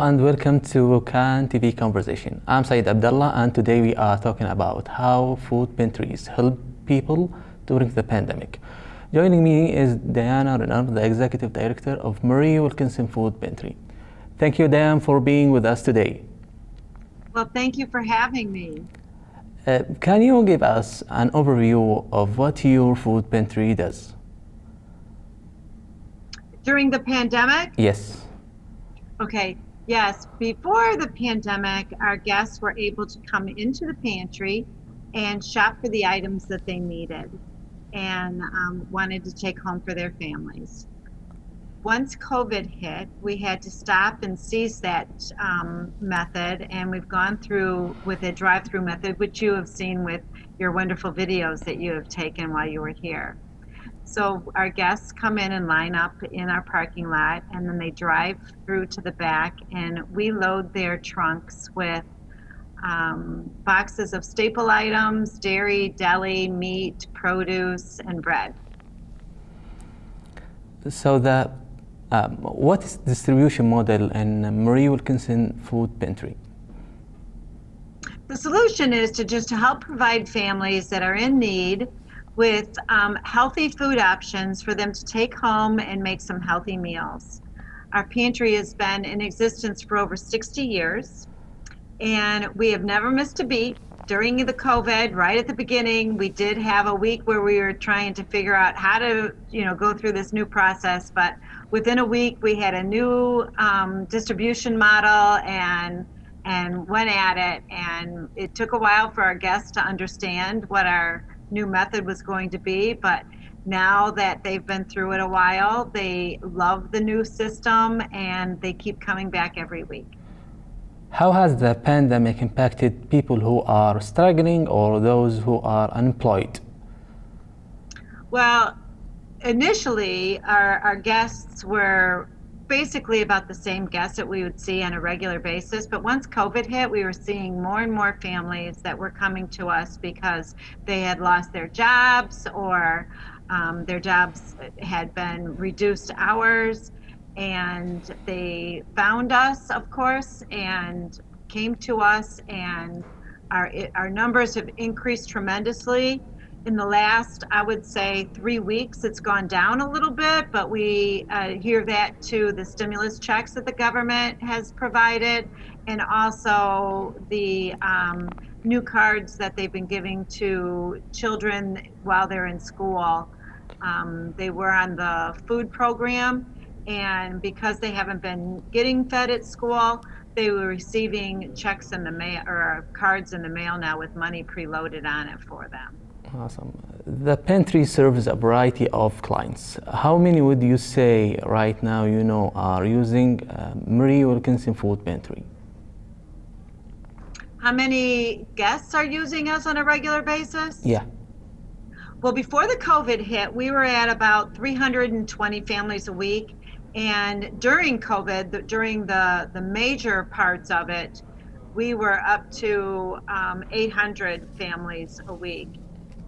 and welcome to Can TV Conversation. I'm Saeed Abdallah, and today we are talking about how food pantries help people during the pandemic. Joining me is Diane Renner, the Executive Director of Marie Wilkinson Food Pantry. Thank you, Diane, for being with us today. Well, thank you for having me. Can you give us an overview of what your food pantry does? During the pandemic? Yes. Okay, yes. Before the pandemic, our guests were able to come into the pantry and shop for the items that they needed and wanted to take home for their families. Once COVID hit, we had to stop and cease that method, and we've gone through with a drive-through method, which you have seen with your wonderful videos that you have taken while you were here. So our guests come in and line up in our parking lot, and then they drive through to the back, and we load their trunks with boxes of staple items, dairy, deli, meat, produce, and bread. So what is the distribution model in Marie Wilkinson Food Pantry? The solution is to help provide families that are in need with healthy food options for them to take home and make some healthy meals. Our pantry has been in existence for over 60 years, and we have never missed a beat. During the COVID, right at the beginning, we did have a week where we were trying to figure out how to, go through this new process, but within a week we had a new distribution model and went at it, and it took a while for our guests to understand what our new method was going to be, but now that they've been through it a while, they love the new system and they keep coming back every week. How has the pandemic impacted people who are struggling or those who are unemployed? Well, initially our guests were basically about the same guests that we would see on a regular basis, but once COVID hit, we were seeing more and more families that were coming to us because they had lost their jobs or their jobs had been reduced hours, and they found us, of course, and came to us, and our numbers have increased tremendously. In the last, I would say, 3 weeks, it's gone down a little bit, but we hear that to the stimulus checks that the government has provided, and also the new cards that they've been giving to children while they're in school. They were on the food program, and because they haven't been getting fed at school, they were receiving checks in the mail or cards in the mail now with money preloaded on it for them. Awesome. The pantry serves a variety of clients. How many would you say right now are using Marie Wilkinson Food Pantry? How many guests are using us on a regular basis? Yeah. Well, before the COVID hit, we were at about 320 families a week. And during COVID, during the major parts of it, we were up to 800 families a week.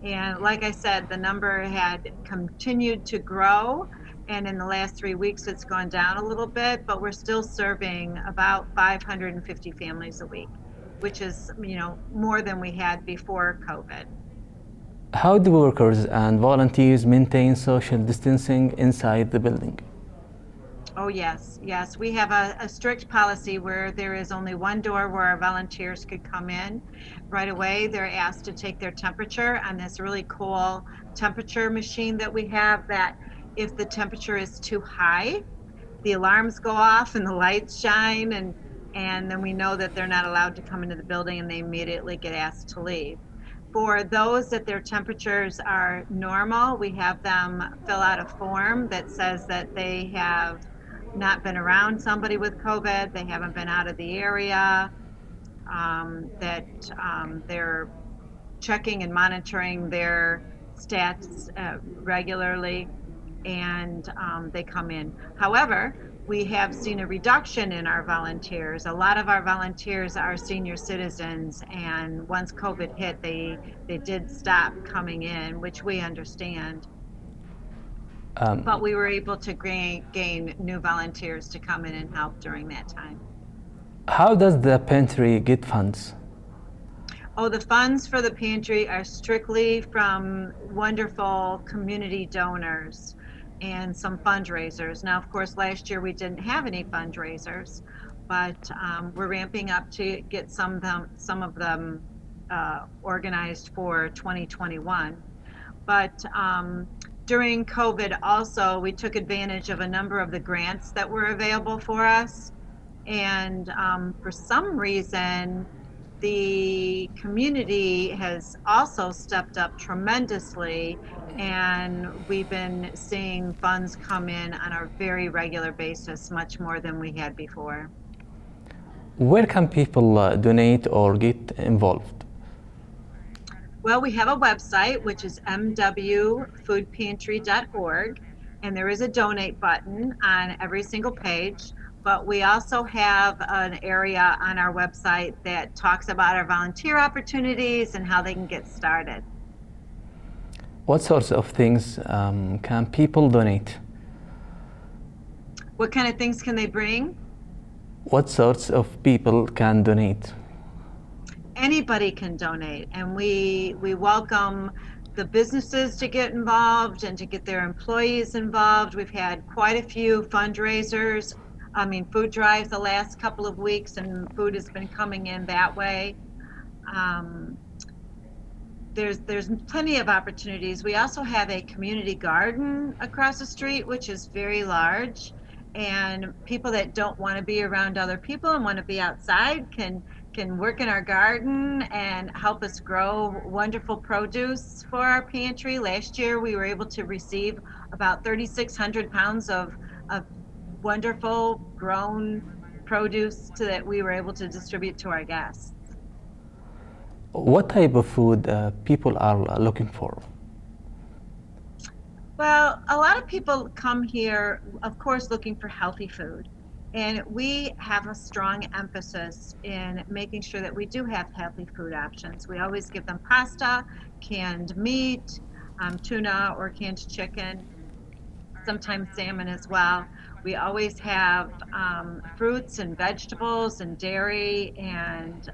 And like I said, the number had continued to grow, and in the last 3 weeks it's gone down a little bit, but we're still serving about 550 families a week, which is, more than we had before COVID. How do workers and volunteers maintain social distancing inside the building? Oh, yes. We have a strict policy where there is only one door where our volunteers could come in. Right away, they're asked to take their temperature on this really cool temperature machine that we have, that if the temperature is too high, the alarms go off and the lights shine, and then we know that they're not allowed to come into the building, and they immediately get asked to leave. For those that their temperatures are normal, we have them fill out a form that says that they have not been around somebody with COVID, they haven't been out of the area, that they're checking and monitoring their stats regularly, and they come in. However, we have seen a reduction in our volunteers. A lot of our volunteers are senior citizens, and once COVID hit, they did stop coming in, which we understand. But we were able to gain new volunteers to come in and help during that time. How does the pantry get funds? Oh, the funds for the pantry are strictly from wonderful community donors and some fundraisers. Now, of course, last year we didn't have any fundraisers, but we're ramping up to get some of them organized for 2021. But during COVID also, we took advantage of a number of the grants that were available for us. And for some reason, the community has also stepped up tremendously, and we've been seeing funds come in on a very regular basis, much more than we had before. Where can people donate or get involved? Well, we have a website, which is mwfoodpantry.org, and there is a donate button on every single page. But we also have an area on our website that talks about our volunteer opportunities and how they can get started. What sorts of things can people donate? What kind of things can they bring? What sorts of people can donate? Anybody can donate, and we welcome the businesses to get involved and to get their employees involved. We've had quite a few fundraisers, food drives the last couple of weeks, and food has been coming in that way. There's plenty of opportunities. We also have a community garden across the street, which is very large, and people that don't want to be around other people and want to be outside can work in our garden and help us grow wonderful produce for our pantry. Last year we were able to receive about 3,600 pounds of wonderful grown produce that we were able to distribute to our guests. What type of food people are looking for? Well, a lot of people come here, of course, looking for healthy food. And we have a strong emphasis in making sure that we do have healthy food options. We always give them pasta, canned meat, tuna or canned chicken, sometimes salmon as well. We always have fruits and vegetables and dairy and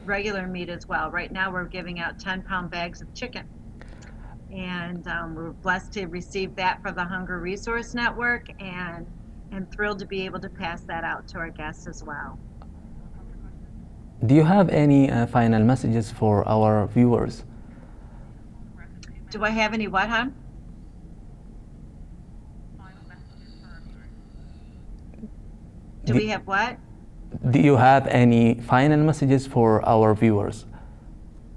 regular meat as well. Right now we're giving out 10-pound bags of chicken. And we're blessed to receive that from the Hunger Resource Network, and thrilled to be able to pass that out to our guests as well. Do you have any final messages for our viewers? Do I have any what, hon? Do we have what? Do you have any final messages for our viewers?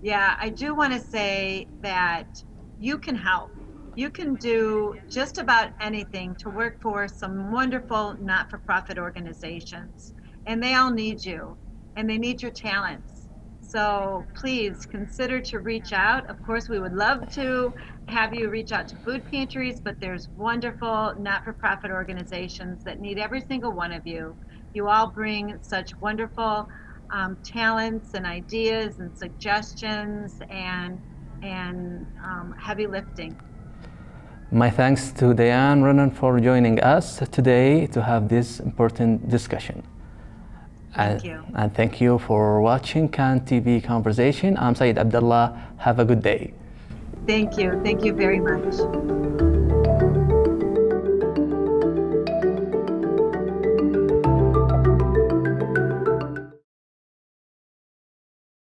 Yeah, I do want to say that you can help. You can do just about anything to work for some wonderful not-for-profit organizations, and they all need you, and they need your talents. So please consider to reach out. Of course, we would love to have you reach out to food pantries, but there's wonderful not-for-profit organizations that need every single one of you. You all bring such wonderful talents and ideas and suggestions and heavy lifting. My thanks to Diane Renner for joining us today to have this important discussion. Thank you. And thank you for watching CAN TV Conversation. I'm Saeed Abdullah. Have a good day. Thank you. Thank you very much.